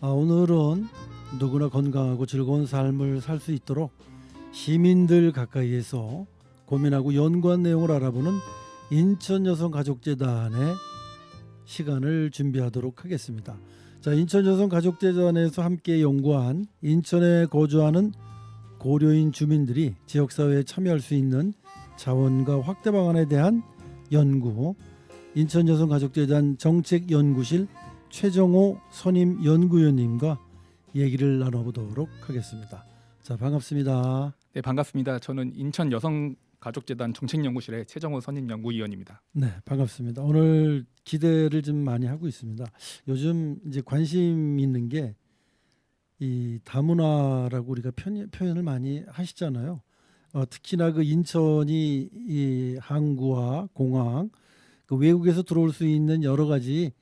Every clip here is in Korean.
오늘은 누구나 건강하고 즐거운 삶을 살 수 있도록 시민들 가까이에서 고민하고 연구한 내용을 알아보는 인천여성가족재단의 시간을 준비하도록 하겠습니다. 자, 인천여성가족재단에서 함께 연구한 인천에 거주하는 고려인 주민들이 지역사회에 참여할 수 있는 자원과 확대 방안에 대한 연구, 인천여성가족재단 정책연구실 최정호 선임 연구위원님과 얘기를 나눠보도록 하겠습니다. 자, 반갑습니다. 네, 반갑습니다. 저는 인천 여성가족재단 정책연구실의 최정호 선임연구위원입니다. 네, 반갑습니다. 오늘 기대를 좀 많이 하고 있습니다. 요즘 이제 관심 있는 게 이 다문화라고 우리가 표현을 많이 하시잖아요. 특히나 그 인천이 이 항구와 공항, 그 외국에서 들어올 수 있는 여러 가지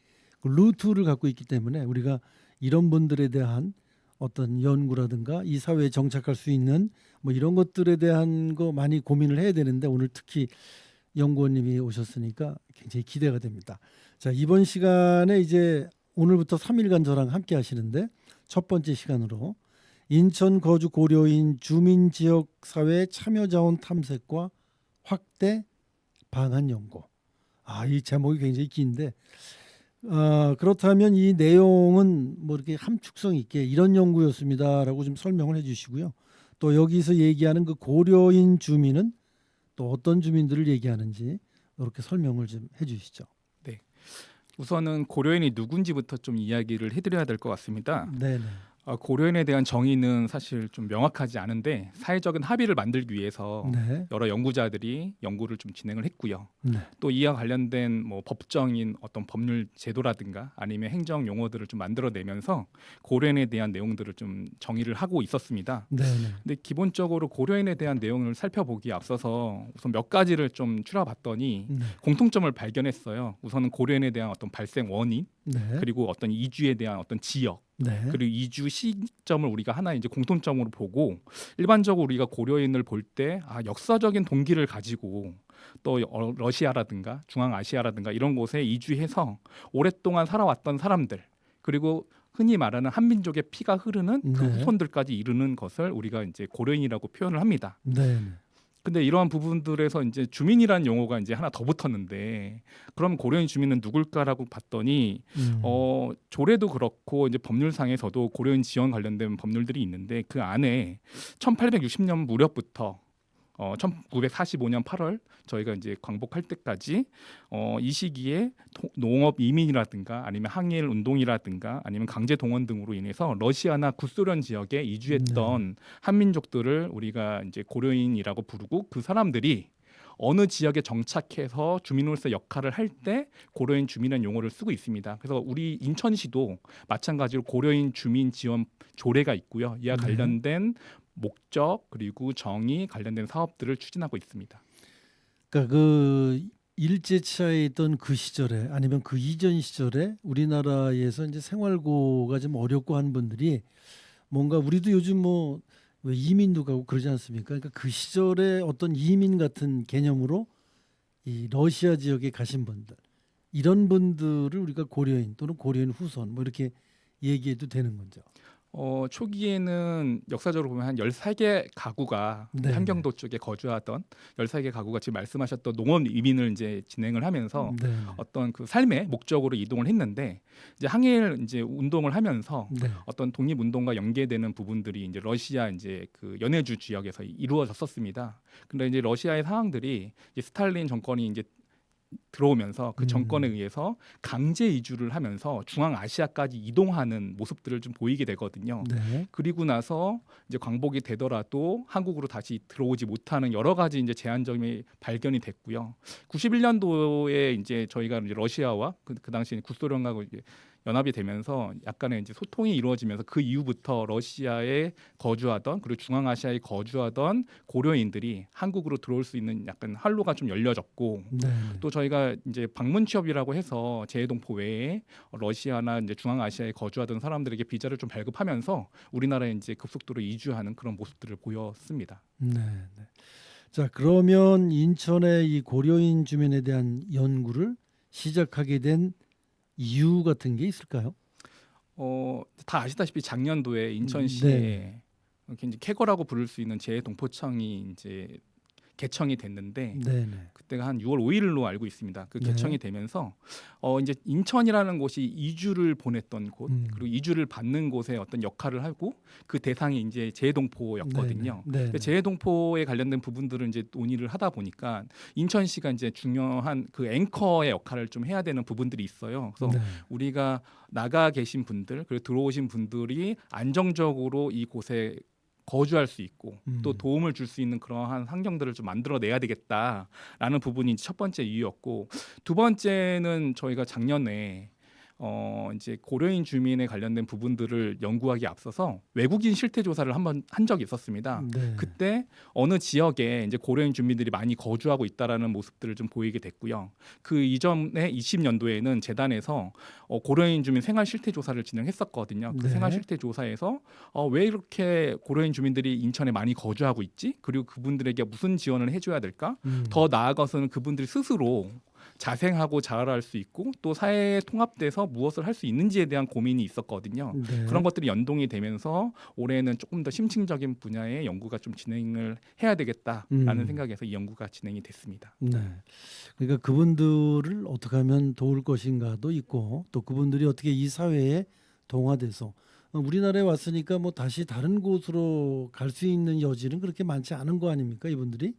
그 루트를 갖고 있기 때문에 우리가 이런 분들에 대한 어떤 연구라든가 이 사회에 정착할 수 있는 뭐 이런 것들에 대한 거 많이 고민을 해야 되는데 오늘 특히 연구원님이 오셨으니까 굉장히 기대가 됩니다. 자, 이번 시간에 이제 오늘부터 3일간 저랑 함께 하시는데 첫 번째 시간으로 인천 거주 고려인 주민 지역 사회 참여 자원 탐색과 확대 방안 연구. 이 제목이 굉장히 긴데 그렇다면 이 내용은 뭐 이렇게 함축성 있게 이런 연구였습니다라고 좀 설명을 해주시고요. 또 여기서 얘기하는 그 고려인 주민은 또 어떤 주민들을 얘기하는지 이렇게 설명을 좀 해주시죠. 네, 우선은 고려인이 누군지부터 좀 이야기를 해드려야 될 것 같습니다. 네네. 고려인에 대한 정의는 사실 좀 명확하지 않은데 사회적인 합의를 만들기 위해서 네. 여러 연구자들이 연구를 좀 진행을 했고요. 네. 또 이와 관련된 뭐 법정인 어떤 법률 제도라든가 아니면 행정 용어들을 좀 만들어내면서 고려인에 대한 내용들을 좀 정의를 하고 있었습니다. 네네. 근데 기본적으로 고려인에 대한 내용을 살펴보기에 앞서서 우선 몇 가지를 좀 추려봤더니 네. 공통점을 발견했어요. 우선은 고려인에 대한 어떤 발생 원인, 네. 그리고 어떤 이주에 대한 어떤 지역, 네. 그리고 이주 시점을 우리가 하나 이제 공통점으로 보고 일반적으로 우리가 고려인을 볼 때 역사적인 동기를 가지고 또 러시아라든가 중앙아시아라든가 이런 곳에 이주해서 오랫동안 살아왔던 사람들, 그리고 흔히 말하는 한민족의 피가 흐르는 그 네. 후손들까지 이르는 것을 우리가 이제 고려인이라고 표현을 합니다. 네. 근데 이러한 부분들에서 이제 주민이라는 용어가 이제 하나 더 붙었는데 그럼 고려인 주민은 누굴까라고 봤더니 조례도 그렇고 이제 법률상에서도 고려인 지원 관련된 법률들이 있는데 그 안에 1860년 무렵부터 1945년 8월 저희가 이제 광복할 때까지 이 시기에 농업 이민이라든가 아니면 항일 운동이라든가 아니면 강제 동원 등으로 인해서 러시아나 구소련 지역에 이주했던 한민족들을 우리가 이제 고려인이라고 부르고 그 사람들이 어느 지역에 정착해서 주민으로서 역할을 할 때 고려인 주민이라는 용어를 쓰고 있습니다. 그래서 우리 인천시도 마찬가지로 고려인 주민 지원 조례가 있고요. 이와 관련된 목적 그리고 정의 관련된 사업들을 추진하고 있습니다. 그러니까 그 일제치하에 있던 그 시절에 아니면 그 이전 시절에 우리나라에서 이제 생활고가 좀 어렵고 한 분들이 뭔가 우리도 요즘 뭐 왜 이민도 가고 그러지 않습니까? 그러니까 그 시절에 어떤 이민 같은 개념으로 이 러시아 지역에 가신 분들 이런 분들을 우리가 고려인 또는 고려인 후손 뭐 이렇게 얘기해도 되는 거죠. 초기에는 역사적으로 보면 한 13개 가구가 네. 함경도 쪽에 거주하던 13개 가구가 지금 말씀하셨던 농업 이민을 이제 진행을 하면서 네. 어떤 그 삶의 목적으로 이동을 했는데 이제 항일 이제 운동을 하면서 네. 어떤 독립 운동과 연계되는 부분들이 이제 러시아 이제 그 연해주 지역에서 이루어졌었습니다. 근데 이제 러시아의 상황들이 이제 스탈린 정권이 이제 들어오면서 그 정권에 의해서 강제 이주를 하면서 중앙아시아까지 이동하는 모습들을 좀 보이게 되거든요. 네. 그리고 나서 이제 광복이 되더라도 한국으로 다시 들어오지 못하는 여러 가지 이제 제한점이 발견이 됐고요. 91년도에 이제 저희가 이제 러시아와 그 당시 구소련하고 이제 연합이 되면서 약간의 이제 소통이 이루어지면서 그 이후부터 러시아에 거주하던 그리고 중앙아시아에 거주하던 고려인들이 한국으로 들어올 수 있는 약간 활로가 좀 열려졌고 네. 또 저희가 이제 방문 취업이라고 해서 재해동포 외에 러시아나 이제 중앙아시아에 거주하던 사람들에게 비자를 좀 발급하면서 우리나라에 이제 급속도로 이주하는 그런 모습들을 보였습니다. 네. 네. 자, 그러면 인천의 이 고려인 주민에 대한 연구를 시작하게 된 이유 같은 게 있을까요? 다 아시다시피 작년도에 인천시에 굉장히 쾌거라고 부를 수 있는 재동포청이 이제 개청이 됐는데 네네. 그때가 한 6월 5일로 알고 있습니다. 그 네. 개청이 되면서 이제 인천이라는 곳이 이주를 보냈던 곳 그리고 이주를 받는 곳에 어떤 역할을 하고 그 대상이 이제 재동포였거든요. 네네. 그 재동포에 관련된 부분들을 이제 논의를 하다 보니까 인천시가 이제 중요한 그 앵커의 역할을 좀 해야 되는 부분들이 있어요. 그래서 네. 우리가 나가 계신 분들 그리고 들어오신 분들이 안정적으로 이곳에 거주할 수 있고 또 도움을 줄 수 있는 그러한 환경들을 좀 만들어내야 되겠다라는 부분이 첫 번째 이유였고 두 번째는 저희가 작년에 이제 고려인 주민에 관련된 부분들을 연구하기 앞서서 외국인 실태 조사를 한번 한 적이 있었습니다. 네. 그때 어느 지역에 이제 고려인 주민들이 많이 거주하고 있다라는 모습들을 좀 보이게 됐고요. 그 이전에 20년도에는 재단에서 고려인 주민 생활 실태 조사를 진행했었거든요. 그 네. 생활 실태 조사에서 왜 이렇게 고려인 주민들이 인천에 많이 거주하고 있지? 그리고 그분들에게 무슨 지원을 해줘야 될까? 더 나아가서는 그분들이 스스로 자생하고 자활할 수 있고 또 사회에 통합돼서 무엇을 할 수 있는지에 대한 고민이 있었거든요. 네. 그런 것들이 연동이 되면서 올해는 조금 더 심층적인 분야의 연구가 좀 진행을 해야 되겠다라는 생각에서 이 연구가 진행이 됐습니다. 네. 그러니까 그분들을 어떻게 하면 도울 것인가도 있고 또 그분들이 어떻게 이 사회에 동화돼서 우리나라에 왔으니까 뭐 다시 다른 곳으로 갈 수 있는 여지는 그렇게 많지 않은 거 아닙니까 이분들이?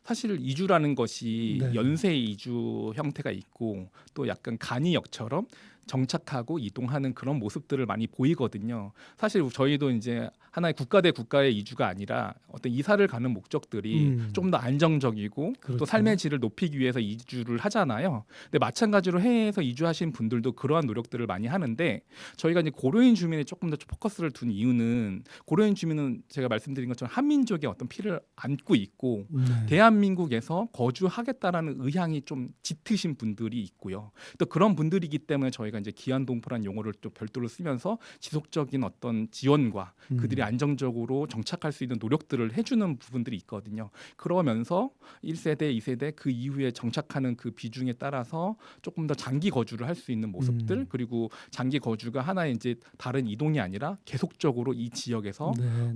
사실 이주라는 것이 네. 연쇄 이주 형태가 있고 또 약간 간이역처럼 정착하고 이동하는 그런 모습들을 많이 보이거든요. 사실 저희도 이제 하나의 국가 대 국가의 이주가 아니라 어떤 이사를 가는 목적들이 좀 더 안정적이고 그렇죠. 또 삶의 질을 높이기 위해서 이주를 하잖아요. 근데 마찬가지로 해외에서 이주하신 분들도 그러한 노력들을 많이 하는데 저희가 이제 고려인 주민에 조금 더 포커스를 둔 이유는 고려인 주민은 제가 말씀드린 것처럼 한민족의 어떤 피를 안고 있고 네. 대한민국에서 거주하겠다라는 의향이 좀 짙으신 분들이 있고요. 또 그런 분들이기 때문에 저희가 이제 기한동포란 용어를 또 별도로 쓰면서 지속적인 어떤 지원과 그들이 안정적으로 정착할 수 있는 노력들을 해주는 부분들이 있거든요. 그러면서 1세대, 2세대 그 이후에 정착하는 그 비중에 따라서 조금 더 장기 거주를 할 수 있는 모습들 그리고 장기 거주가 하나의 이제 다른 이동이 아니라 계속적으로 이 지역에서 네.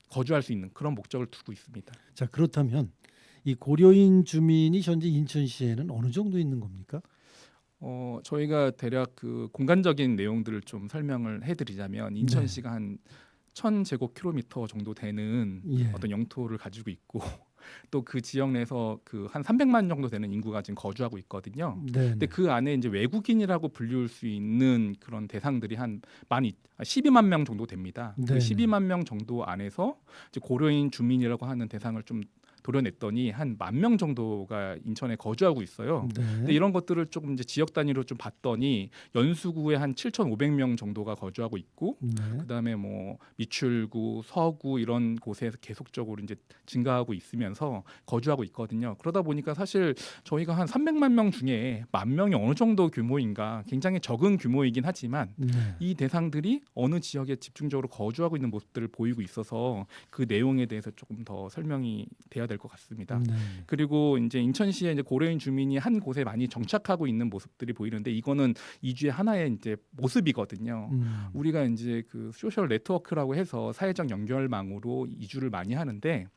거주할 수 있는 그런 목적을 두고 있습니다. 자 그렇다면 이 고려인 주민이 현재 인천시에는 어느 정도 있는 겁니까? 저희가 대략 그 공간적인 내용들을 좀 설명을 해드리자면 인천시가 한 1,000제곱킬로미터 정도 되는 예. 어떤 영토를 가지고 있고 또 그 지역 내에서 그 한 300만 정도 되는 인구가 지금 거주하고 있거든요. 네. 근데 그 안에 이제 외국인이라고 불릴 수 있는 그런 대상들이 한 12만 명 정도 됩니다. 그 네네. 12만 명 정도 안에서 이제 고려인 주민이라고 하는 대상을 좀 도려냈더니 한 10,000명 정도가 인천에 거주하고 있어요. 네. 근데 이런 것들을 조금 이제 지역 단위로 좀 봤더니 연수구에 한 7,500명 정도가 거주하고 있고 네. 그다음에 뭐 미출구, 서구 이런 곳에서 계속적으로 이제 증가하고 있으면서 거주하고 있거든요. 그러다 보니까 사실 저희가 한 300만 명 중에 10,000명이 어느 정도 규모인가 굉장히 적은 규모이긴 하지만 네. 이 대상들이 어느 지역에 집중적으로 거주하고 있는 모습들을 보이고 있어서 그 내용에 대해서 조금 더 설명이 돼야 될 것 같습니다. 네. 그리고 이제 인천시에 이제 고려인 주민이 한 곳에 많이 정착하고 있는 모습들이 보이는데 이거는 이주의 하나의 이제 모습이거든요. 우리가 이제 그 소셜 네트워크라고 해서 사회적 연결망으로 이주를 많이 하는데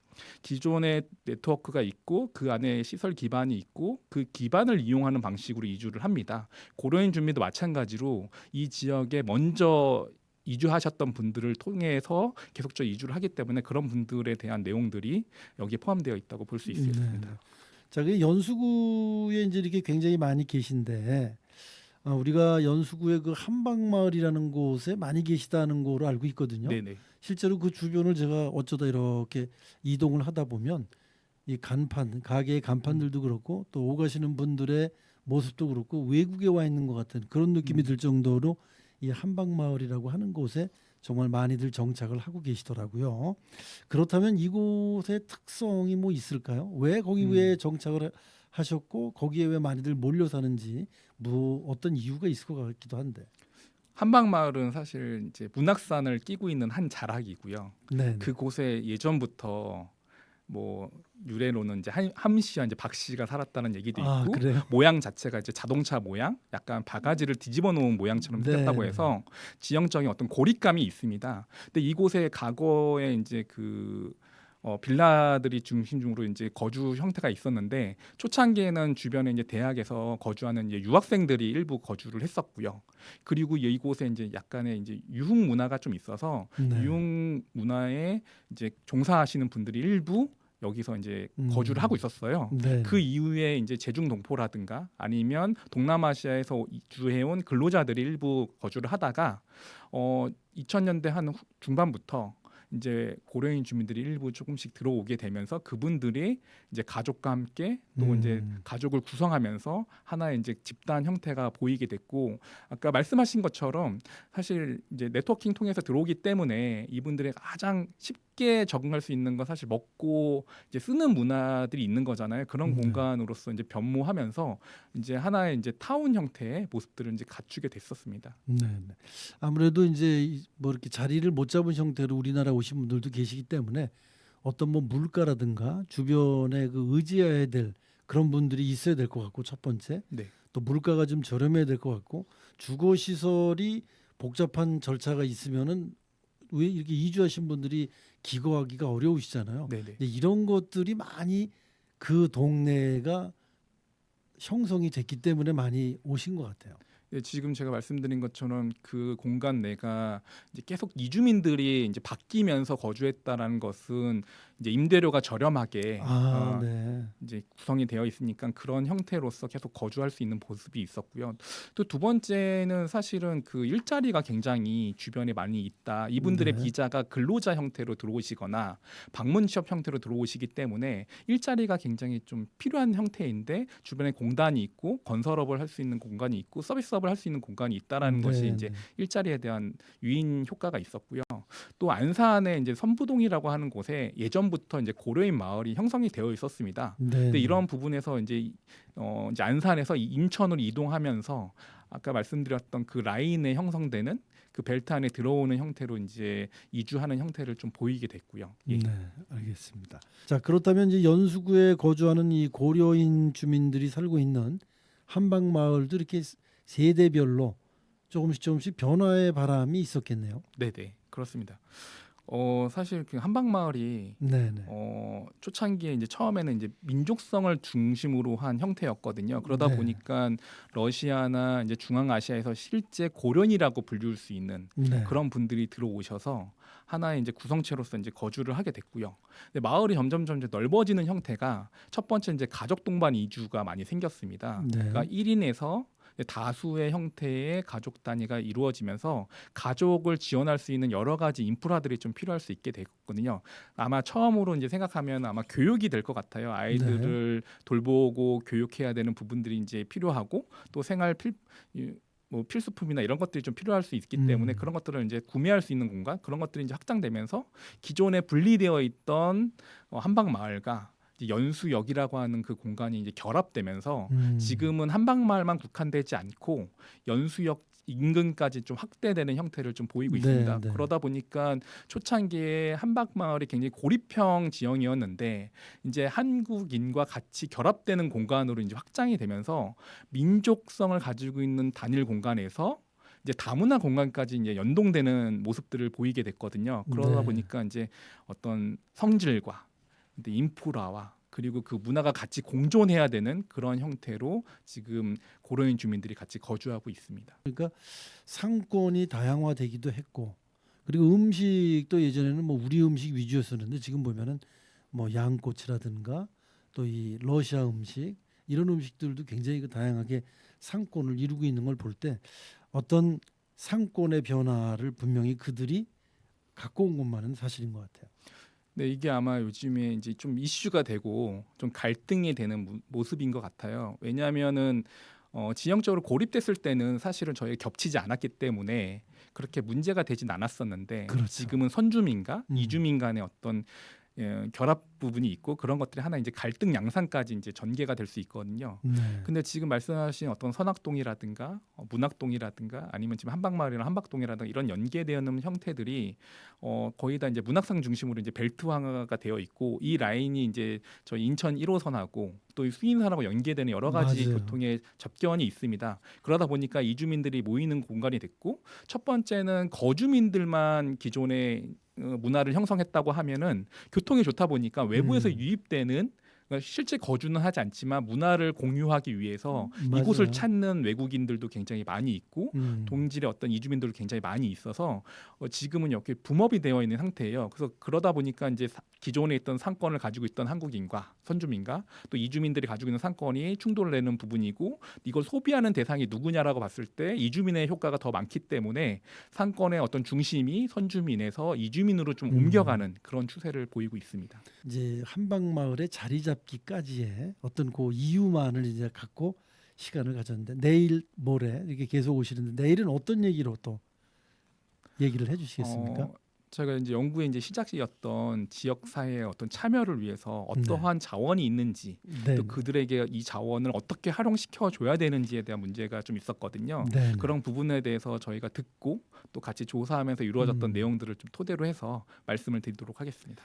기존의 네트워크가 있고 그 안에 시설 기반이 있고 그 기반을 이용하는 방식으로 이주를 합니다. 고려인 주민도 마찬가지로 이 지역에 먼저 이주하셨던 분들을 통해서 계속적으로 이주를 하기 때문에 그런 분들에 대한 내용들이 여기에 포함되어 있다고 볼 수 있습니다. 자, 그 연수구에 이제 이렇게 굉장히 많이 계신데 우리가 연수구의 그 한방마을이라는 곳에 많이 계시다는 거로 알고 있거든요. 네네. 실제로 그 주변을 제가 어쩌다 이렇게 이동을 하다 보면 이 간판, 가게의 간판들도 그렇고 또 오가시는 분들의 모습도 그렇고 외국에 와 있는 것 같은 그런 느낌이 들 정도로 이 한방마을이라고 하는 곳에 정말 많이들 정착을 하고 계시더라고요. 그렇다면 이곳의 특성이 뭐 있을까요? 왜 거기 왜 정착을 하셨고 거기에 왜 많이들 몰려 사는지 뭐 어떤 이유가 있을 것 같기도 한데. 한방마을은 사실 이제 문학산을 끼고 있는 한 자락이고요. 네. 그곳에 예전부터 뭐 유래로는 이제 함씨와 이제 박씨가 살았다는 얘기도 아, 있고 그래요? 모양 자체가 이제 자동차 모양, 약간 바가지를 뒤집어 놓은 모양처럼 네, 생겼다고 네. 해서 지형적인 어떤 고립감이 있습니다. 근데 이곳에 과거에 이제 그 빌라들이 중심으로 이제 거주 형태가 있었는데 초창기에는 주변에 이제 대학에서 거주하는 이제 유학생들이 일부 거주를 했었고요. 그리고 이곳에 이제 약간의 이제 유흥 문화가 좀 있어서 네. 유흥 문화에 이제 종사하시는 분들이 일부 여기서 이제 거주를 하고 있었어요. 네. 그 이후에 이제 제중 동포라든가 아니면 동남아시아에서 이주해온 근로자들이 일부 거주를 하다가 2000년대 한 중반부터 이제 고려인 주민들이 일부 조금씩 들어오게 되면서 그분들이 이제 가족과 함께 또 이제 가족을 구성하면서 하나의 이제 집단 형태가 보이게 됐고 아까 말씀하신 것처럼 사실 이제 네트워킹 통해서 들어오기 때문에 이분들의 가장 쉽게 적응할 수 있는 건 사실 먹고 이제 쓰는 문화들이 있는 거잖아요. 그런 네. 공간으로서 이제 변모하면서 이제 하나의 이제 타운 형태의 모습들을 이제 갖추게 됐었습니다. 네, 네. 아무래도 이제 뭐 이렇게 자리를 못 잡은 형태로 우리나라 오신 분들도 계시기 때문에 어떤 뭐 물가라든가 주변에 그 의지해야 될 그런 분들이 있어야 될 것 같고 첫 번째 네. 또 물가가 좀 저렴해야 될 것 같고 주거 시설이 복잡한 절차가 있으면은 왜 이렇게 이주하신 분들이 기거하기가 어려우시잖아요. 네네. 근데 이런 것들이 많이 그 동네가 형성이 됐기 때문에 많이 오신 것 같아요. 네, 지금 제가 말씀드린 것처럼 그 공간 내가 이제 계속 이주민들이 이제 바뀌면서 거주했다라는 것은 이제 임대료가 저렴하게 아, 네. 이제 구성이 되어 있으니까 그런 형태로서 계속 거주할 수 있는 모습이 있었고요. 또 두 번째는 사실은 그 일자리가 굉장히 주변에 많이 있다. 이분들의 네. 비자가 근로자 형태로 들어오시거나 방문 취업 형태로 들어오시기 때문에 일자리가 굉장히 좀 필요한 형태인데 주변에 공단이 있고 건설업을 할 수 있는 공간이 있고 서비스업을 할 수 있는 공간이 있다라는 것이 네, 이제 네. 일자리에 대한 유인 효과가 있었고요. 또 안산의 이제 선부동이라고 하는 곳에 예전부터 이제 고려인 마을이 형성이 되어 있었습니다. 네, 근데 네. 이런 부분에서 이제 이제 안산에서 인천으로 이동하면서 아까 말씀드렸던 그 라인에 형성되는 그 벨트 안에 들어오는 형태로 이제 이주하는 형태를 좀 보이게 됐고요. 예. 네, 알겠습니다. 자, 그렇다면 이제 연수구에 거주하는 이 고려인 주민들이 살고 있는 한방 마을도 이렇게 세대별로 조금씩 변화의 바람이 있었겠네요. 네네, 그렇습니다. 사실 그 한방마을이 네, 네. 초창기에 이제 처음에는 이제 민족성을 중심으로 한 형태였거든요. 그러다 네. 보니까 러시아나 이제 중앙아시아에서 실제 고려인이라고 불릴 수 있는 네. 그런 분들이 들어오셔서 하나의 이제 구성체로서 이제 거주를 하게 됐고요. 근데 마을이 점점 이제 넓어지는 형태가 첫 번째 이제 가족 동반 이주가 많이 생겼습니다. 네. 그러니까 1인에서 다수의 형태의 가족 단위가 이루어지면서 가족을 지원할 수 있는 여러 가지 인프라들이 좀 필요할 수 있게 됐거든요. 아마 처음으로 이제 생각하면 아마 교육이 될 것 같아요. 아이들을 돌보고 교육해야 되는 부분들이 이제 필요하고 또 뭐 필수품이나 이런 것들이 좀 필요할 수 있기 때문에 그런 것들을 이제 구매할 수 있는 공간 그런 것들이 이제 확장되면서 기존에 분리되어 있던 한방 마을과 연수역이라고 하는 그 공간이 이제 결합되면서 지금은 한방마을만 국한되지 않고 연수역 인근까지 좀 확대되는 형태를 좀 보이고 네, 있습니다. 네. 그러다 보니까 초창기에 한방마을이 굉장히 고립형 지형이었는데 이제 한국인과 같이 결합되는 공간으로 이제 확장이 되면서 민족성을 가지고 있는 단일 공간에서 이제 다문화 공간까지 이제 연동되는 모습들을 보이게 됐거든요. 그러다 네. 보니까 이제 어떤 성질과 근데 인프라와 그리고 그 문화가 같이 공존해야 되는 그런 형태로 지금 고려인 주민들이 같이 거주하고 있습니다. 그러니까 상권이 다양화되기도 했고 그리고 음식도 예전에는 뭐 우리 음식 위주였었는데 지금 보면은 뭐 양꼬치라든가 또 이 러시아 음식 이런 음식들도 굉장히 그 다양하게 상권을 이루고 있는 걸 볼 때 어떤 상권의 변화를 분명히 그들이 갖고 온 것만은 사실인 것 같아요. 네, 이게 아마 요즘에 이제 좀 이슈가 되고 좀 갈등이 되는 모습인 것 같아요. 왜냐하면은 지형적으로 고립됐을 때는 사실은 저희가 겹치지 않았기 때문에 그렇게 문제가 되진 않았었는데 그렇죠. 지금은 선주민과 음. 이주민 간의 어떤 결합 부분이 있고 그런 것들이 하나 이제 갈등 양상까지 이제 전개가 될 수 있거든요. 네. 근데 지금 말씀하신 어떤 선악동이라든가 문학동이라든가 아니면 지금 한방마을이나 한박동이라든가 이런 연계되어 있는 형태들이 거의 다 이제 문학상 중심으로 이제 벨트화가 되어 있고 이 라인이 이제 저희 인천 1호선하고 또 수인선하고 연계되는 여러 가지 맞아요. 교통의 접견이 있습니다. 그러다 보니까 이주민들이 모이는 공간이 됐고 첫 번째는 거주민들만 기존의 문화를 형성했다고 하면은 교통이 좋다 보니까 외부에서 유입되는 그러니까 실제 거주는 하지 않지만 문화를 공유하기 위해서 이곳을 맞아요. 찾는 외국인들도 굉장히 많이 있고 음. 동질의 어떤 이주민들도 굉장히 많이 있어서 지금은 이렇게 붐업이 되어 있는 상태예요. 그래서 그러다 보니까 이제 기존에 있던 상권을 가지고 있던 한국인과 선주민과 또 이주민들이 가지고 있는 상권이 충돌을 내는 부분이고 이걸 소비하는 대상이 누구냐라고 봤을 때 이주민의 효과가 더 많기 때문에 상권의 어떤 중심이 선주민에서 이주민으로 좀 옮겨가는 그런 추세를 보이고 있습니다. 이제 한방마을의 자리 잡기까지의 어떤 그 이유만을 이제 갖고 시간을 가졌는데 내일 모레 이렇게 계속 오시는데 내일은 어떤 얘기로 또 얘기를 해주시겠습니까? 제가 이제 연구의 이제 시작이었던 지역 사회의 어떤 참여를 위해서 어떠한 자원이 있는지 네. 또 그들에게 이 자원을 어떻게 활용시켜 줘야 되는지에 대한 문제가 좀 있었거든요. 네. 그런 부분에 대해서 저희가 듣고 또 같이 조사하면서 이루어졌던 음. 내용들을 좀 토대로 해서 말씀을 드리도록 하겠습니다.